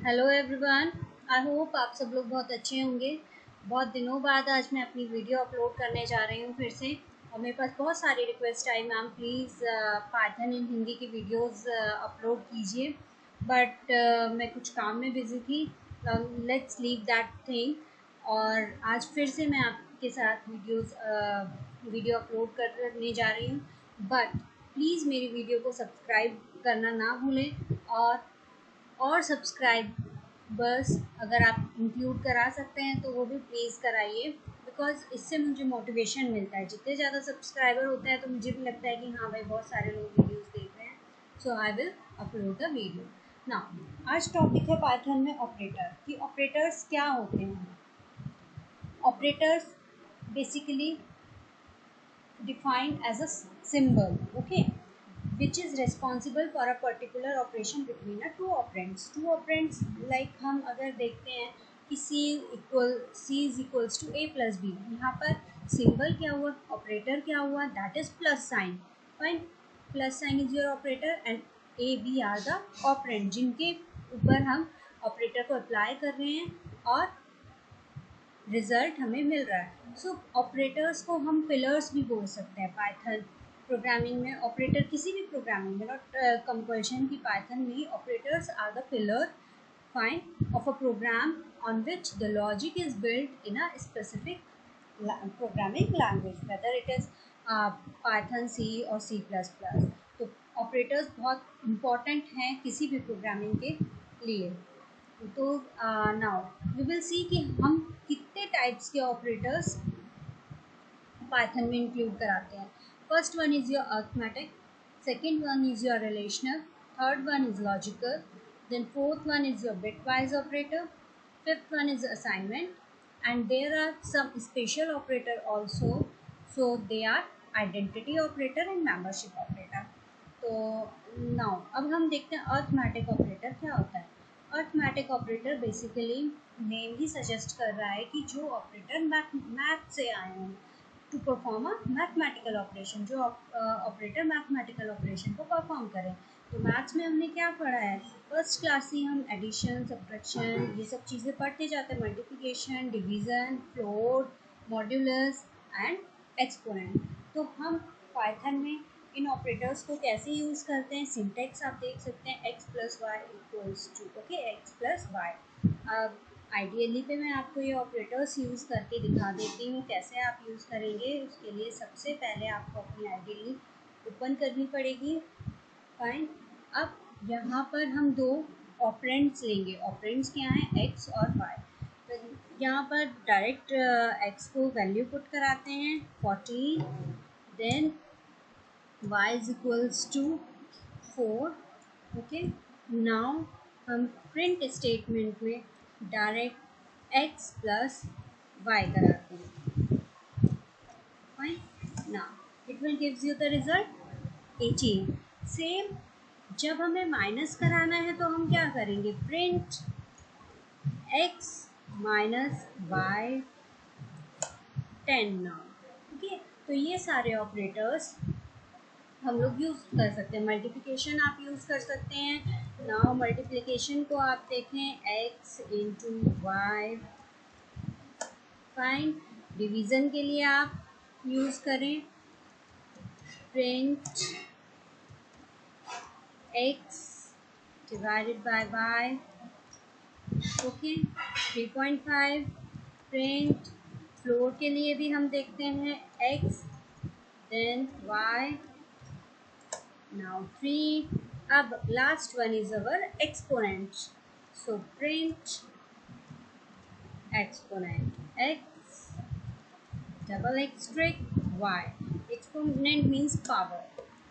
Hello everyone. I hope आप सब लोग बहुत अच्छे होंगे। बहुत दिनों बाद आज मैं अपनी वीडियो अपलोड करने जा रही हूँ फिर से, और मेरे पास बहुत सारी रिक्वेस्ट आई, ma'am please Python in Hindi की वीडियोस अपलोड कीजिए, बट मैं कुछ काम में बिज़ी थी। Let's leave that thing. और आज फिर से मैं आपके साथ वीडियो अपलोड करने जा रही हूँ, बट प्लीज़ मेरी वीडियो को सब्सक्राइब करना ना भूलें, और सब्सक्राइबर्स अगर आप इंक्लूड करा सकते हैं तो वो भी प्लीज़ कराइए, बिकॉज इससे मुझे मोटिवेशन मिलता है। जितने ज़्यादा सब्सक्राइबर होते हैं तो मुझे भी लगता है कि हाँ भाई बहुत सारे लोग वीडियोस देख रहे हैं, so I will upload the video now. आज टॉपिक है पाइथन में ऑपरेटर कि ऑपरेटर्स क्या होते हैं। Operators basically defined as a symbol, okay, which is responsible for a particular operation between a two operands. Two operands like हम अगर देखते हैं कि C is equals to A plus B, यहाँ पर सिंबल क्या हुआ, ऑपरेटर क्या हुआ, that is plus sign. Fine, plus sign is your operator and A B are the operand जिनके ऊपर हम ऑपरेटर को अप्लाई कर रहे हैं और रिजल्ट हमें मिल रहा है। सो ऑपरेटर्स को हम पिलर्स भी बोल सकते हैं पाइथन प्रोग्रामिंग में। ऑपरेटर किसी भी प्रोग्रामिंग में, नॉट कंपल्शन की पाइथन में, operators are the pillar fine of a program on which the logic is built in a specific programming language, whether it is Python, C और C++। तो operators बहुत important हैं किसी भी programming के लिए। तो नाउ वी विल सी कि हम कितने टाइप्स के ऑपरेटर्स पाइथन में इंक्लूड कराते हैं। First one is your arithmetic, second one is your relational, third one is logical, then fourth one is your bitwise operator, fifth one is assignment, and there are some special operator also, so they are identity operator and membership operator. तो now अब हम देखते हैं arithmetic operator क्या होता है। Arithmetic operator basically name ही suggest कर रहा है कि जो ऑपरेटर मैथ से आए हैं to perform a mathematical operation, जो ऑपरेटर मैथमेटिकल ऑपरेशन को परफॉर्म करें। तो मैथ्स में हमने क्या पढ़ा है, फर्स्ट क्लास से हम एडिशन, सब्ट्रैक्शन, ये सब चीज़ें पढ़ते जाते हैं, multiplication, division, float, modulus and exponent. तो हम पाइथन में इन ऑपरेटर्स को कैसे यूज़ करते हैं, सिंटेक्स आप देख सकते हैं, x plus y equals to, okay, x plus y. अब आइडियली पे मैं आपको ये ऑपरेटर्स यूज़ करके दिखा देती हूँ कैसे आप यूज़ करेंगे। उसके लिए सबसे पहले आपको अपनी आइडियली ओपन करनी पड़ेगी। फाइन, अब यहाँ पर हम दो ऑपरेंड्स लेंगे। ऑपरेंड्स क्या हैं, x और y। तो यहाँ पर डायरेक्ट x को वैल्यू पुट कराते हैं 14, then y is equals to 4, okay. Now हम प्रिंट स्टेटमेंट में डायरेक्ट x प्लस y कराते हैं। Fine, now it will gives you the result 18। Same जब हमें माइनस कराना है तो हम क्या करेंगे, print x minus y 10 now, okay. तो ये सारे ऑपरेटर्स हम लोग यूज़ कर सकते हैं। मल्टीप्लिकेशन आप यूज़ कर सकते हैं। नाउ मल्टीप्लिकेशन को आप देखें, x into y. Fine, division के लिए आप यूज़ करें print x divided by y, okay. 3.5 print floor के लिए भी हम देखते हैं x देन y, now 3. अब last one is our exponent, so print exponent x double x y. Exponent means power,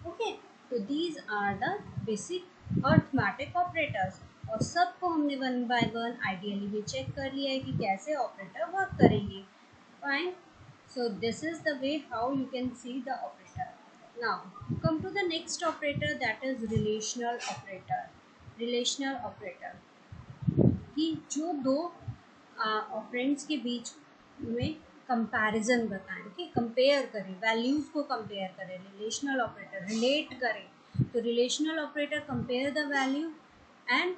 okay. तो these are the basic arithmetic operators, और सबको हमने वन बाय वन आइडियली भी चेक कर लिया है कि कैसे ऑपरेटर वर्क करेंगे। Fine, so this is the way how you can see the operator. Now come to the next operator, that is relational operator. Relational operator कि जो दो ऑपरेंड्स के बीच में कंपैरिजन बताएं, कि कंपेयर करें, वैल्यूज को कंपेयर करें। रिलेशनल ऑपरेटर रिलेट करें, तो relational operator compare the value and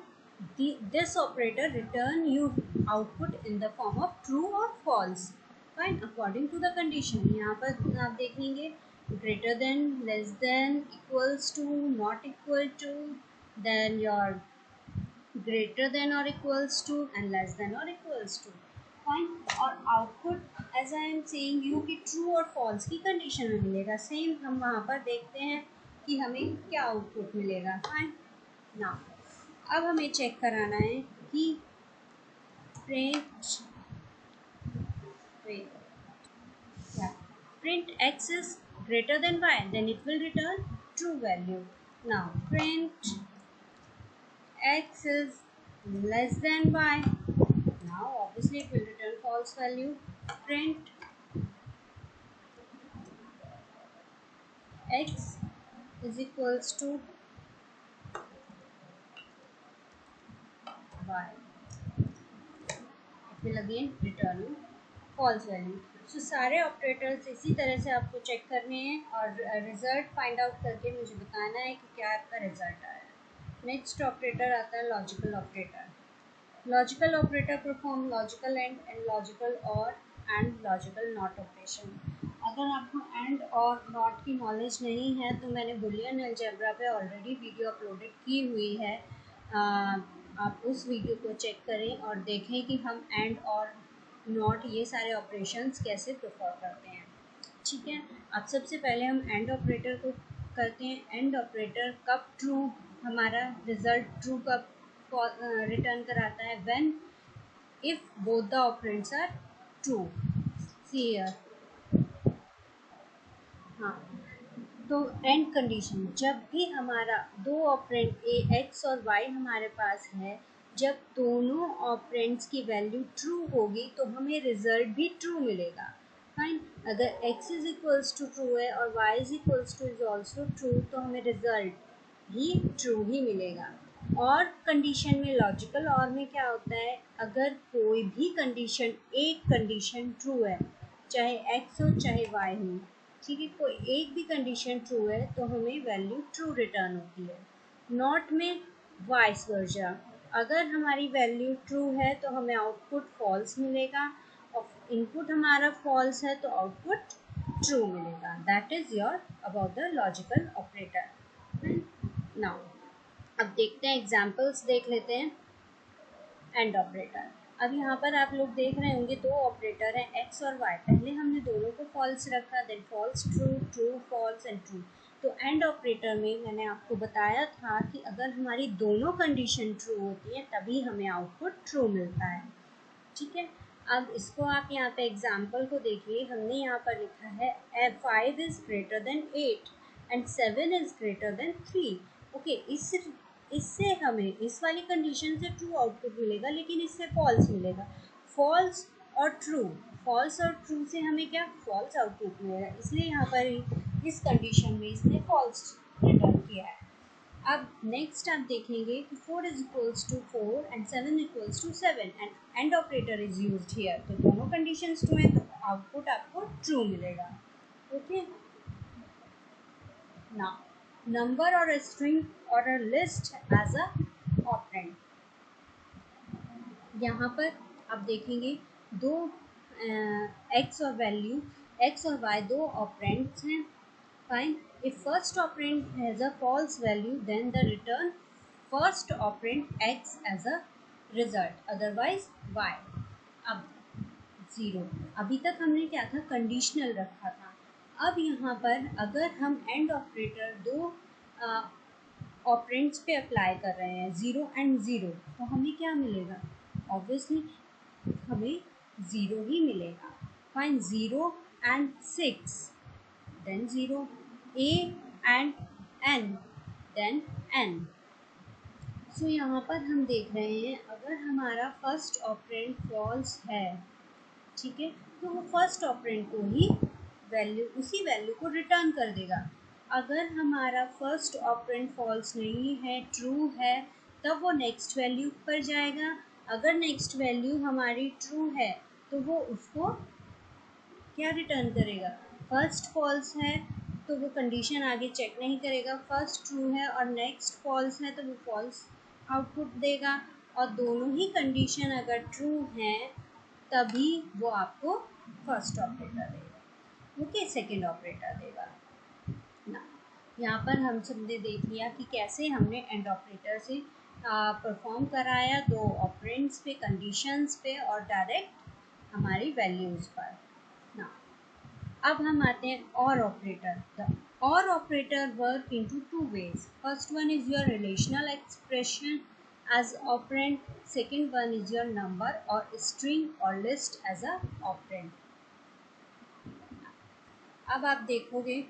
this operator return you output in the form of true or false, fine, according to the condition. यहाँ पर आप देखेंगे greater than, less than, equals to, not equal to, then your greater than or equals to and less than or equals to, fine. और output as I am saying you कि true और false की condition में मिलेगा। Same हम वहाँ पर देखते हैं कि हमें क्या आउटपुट मिलेगा, फाइन। ना अब हमें चेक कराना है कि print print x is greater than y, then it will return true value. Now print x is less than y, now obviously it will return false value. Print x is equals to y, it will again return false value. So सारे operators इसी तरह से आपको check करने हैं और result find out करके मुझे बताना है कि क्या आपका रिजल्ट आया। नेक्स्ट ऑपरेटर आता है logical operator. Logical operator perform logical and logical और एंड लॉजिकल नॉट ऑपरेशन। अगर आपको एंड और नॉट की नॉलेज नहीं है तो मैंने बुलियन अलजेब्रा पे ऑलरेडी वीडियो अपलोडेड की हुई है, आप उस वीडियो को चेक करें और देखें कि हम एंड और नॉट ये सारे ऑपरेशंस कैसे परफॉर्म करते हैं। ठीक है, अब सबसे पहले हम एंड ऑपरेटर को करते हैं। एंड ऑपरेटर कब ट्रू, हमारा रिजल्ट ट्रू कब रिटर्न कराता है, when if both the operands are true. See here, हाँ, तो एंड कंडीशन जब भी हमारा दो ऑपरेंड ए एक्स और वाई हमारे पास है, जब दोनों ऑपरेंड्स की वैल्यू ट्रू होगी तो हमें रिजल्ट भी ट्रू मिलेगा, फाइन। अगर x is equals to true है और y is equals to is also true तो हमें रिजल्ट भी ट्रू ही मिलेगा। और कंडीशन में लॉजिकल और में क्या होता है, अगर कोई भी कंडीशन, एक कंडीशन ट्रू है, चाहे x हो चाहे y हो, ठीक है, कोई एक भी कंडीशन ट्रू है तो हमें वैल्यू ट्रू रिटर्न होती है। नॉट में वाइस वर्सा, अगर हमारी वैल्यू ट्रू है तो हमें आउटपुट फॉल्स मिलेगा और इनपुट हमारा फॉल्स है तो आउटपुट ट्रू मिलेगा। That is your about the logical operator. Now अब देखते हैं एग्जांपल्स, देख लेते हैं एंड ऑपरेटर। अब यहाँ पर आप लोग देख रहे होंगे दो ऑपरेटर हैं एक्स और वाई, पहले हमने दोनों को फॉल्स रखा, then false true, true false and true. तो एंड ऑपरेटर में मैंने आपको बताया था कि अगर हमारी दोनों कंडीशन ट्रू होती है तभी हमें आउटपुट ट्रू मिलता है, ठीक है। अब इसको आप यहाँ पे एग्जाम्पल को देखिए, हमने यहाँ पर लिखा है 5 is greater than 8 and 7 is greater than 3। Okay, इससे हमें इस वाली कंडीशन से ट्रू आउटपुट मिलेगा लेकिन इससे फॉल्स मिलेगा। फॉल्स और ट्रू, फॉल्स और ट्रू से हमें क्या फॉल्स आउटपुट मिलेगा, इसलिए यहाँ पर इस कंडीशन में इसने फॉल्स रिटर्न किया है। अब नेक्स्ट आप देखेंगे कि 4 is equals to 4 and 7 equals to 7 and and operator is used here, तो दोनों कंडीशंस ट्रू हैं तो आउटपुट आपको ट्रू मिलेगा। Okay, now number or a string or a list as a operand. यहाँ पर आप देखेंगे दो x और वैल्यू x और y दो ऑपरेंड्स हैं, fine. If first operand has a false value then the return first operand x as a result, otherwise y। अब 0, अभी तक हमने क्या था, कंडीशनल रखा था। अब यहाँ पर अगर हम एंड ऑपरेटर दो ऑपरेंड्स पे अप्लाई कर रहे हैं 0 एंड 0, तो हमें क्या मिलेगा, ऑब्वियसली हमें 0 ही मिलेगा, fine. 0 and 6 then 0, a and n then n। So यहाँ पर हम देख रहे हैं अगर हमारा फर्स्ट ऑपरेंड फॉल्स है, ठीक है, तो वो फर्स्ट ऑपरेंड को ही वैल्यू, उसी वैल्यू को रिटर्न कर देगा। अगर हमारा फर्स्ट ऑपरेंड फॉल्स नहीं है, ट्रू है, तब वो नेक्स्ट वैल्यू पर जाएगा। अगर नेक्स्ट वैल्यू हमारी ट्रू है तो वो उसको क्या रिटर्न करेगा, फर्स्ट फॉल्स है तो वो कंडीशन आगे चेक नहीं करेगा, फर्स्ट ट्रू है और नेक्स्ट फॉल्स है तो वो फॉल्स आउटपुट देगा। और दोनों ही कंडीशन अगर ट्रू हैं तभी वो आपको फर्स्ट ऑपरेटर देगा, ओके, सेकेंड ऑपरेटर देगा ना। यहाँ पर हम सबने देख लिया कि कैसे हमने एंड ऑपरेटर से परफॉर्म कराया दो ऑपरेंड्स पे, कंडीशंस पे और डायरेक्ट हमारी वैल्यूज़ पर ना। अब हम आते हैं or operator. The or operator work into two ways. First one is your relational expression as operand, second one is your number or string or list as a operand. अब आप देखोगे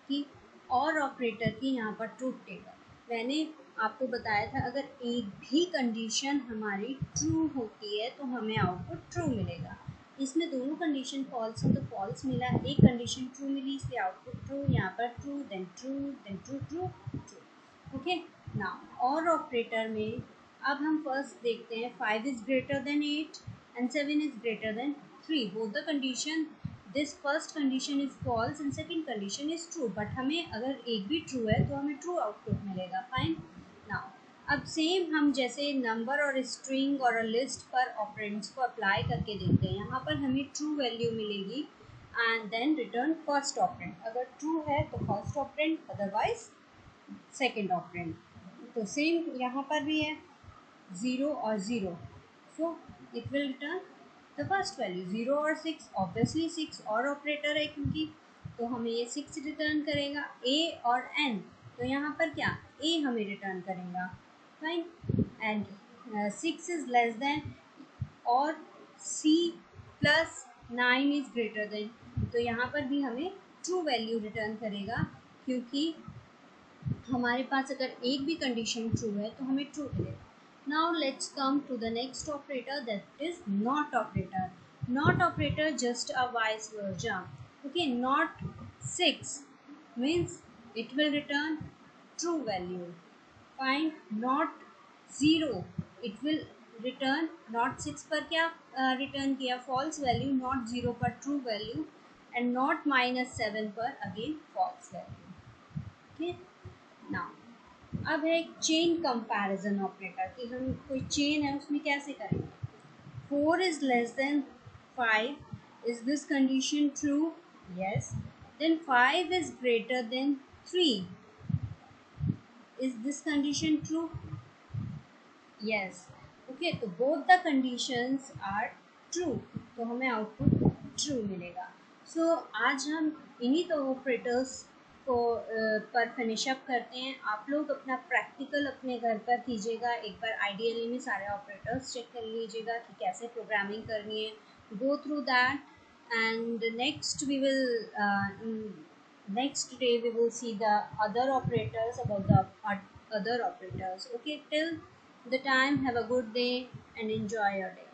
कि और ऑपरेटर की यहाँ पर ट्रूथ टेबल मैंने आपको बताया था, अगर एक भी कंडीशन हमारी ट्रू होती है तो हमें आउटपुट ट्रू मिलेगा। इसमें दोनों कंडीशन फॉल्स है तो फॉल्स मिला, एक कंडीशन ट्रू मिली इसलिए आउटपुट ट्रू, यहाँ पर true then true then true true true, okay ना। और ऑपरेटर में अब हम फर्स्ट देखते हैं 5 is greater than 8 and 7 is greater than 3, both the condition this first condition is false and second condition is true, but हमें अगर एक भी ट्रू है तो हमें ट्रू आउटपुट मिलेगा, फाइन नाउ। अब सेम हम जैसे number or string or list पर ऑपरेंड्स को अप्लाई करके देखते हैं, यहाँ पर हमें ट्रू वैल्यू मिलेगी and then return first operand, अगर ट्रू है तो first operand otherwise second operand. तो सेम यहाँ पर भी है 0 or 0, so it will return the first value. 0 or 6, obviously 6 और ऑपरेटर है क्योंकि, तो हमें ये 6 रिटर्न करेगा। a और n, तो यहाँ पर क्या a हमें रिटर्न करेगा, fine, and 6 is less then और c plus 9 is greater then, तो यहाँ पर भी हमें ट्रू वैल्यू रिटर्न करेगा क्योंकि हमारे पास अगर एक भी कंडीशन ट्रू है तो हमें ट्रू मिलेगा। Now let's come to the next operator, that is not operator. Not operator just a vice versa. Okay, not 6 means it will return true value. Find not 0, it will return not 6 पर क्या return किया false value, not 0 पर true value and not -7 पर again false value. Okay, now अब है एक chain comparison operator कि हम कोई चेन है उसमें कैसे करेंगे। 4 is less than 5, is this condition true, yes, then 5 is greater than 3, is this condition true, yes, okay, तो both the conditions are true, तो हमें आउटपुट ट्रू मिलेगा। सो आज हम इन्हीं दो ऑपरेटर्स को पर फिनिश अप करते हैं। आप लोग अपना प्रैक्टिकल अपने घर पर कीजिएगा, एक बार आइडियली में सारे ऑपरेटर्स चेक कर लीजिएगा कि कैसे प्रोग्रामिंग करनी है, go through that and next day we will see the other operators, about the other operators. Okay, till the time, have a good day and enjoy your day.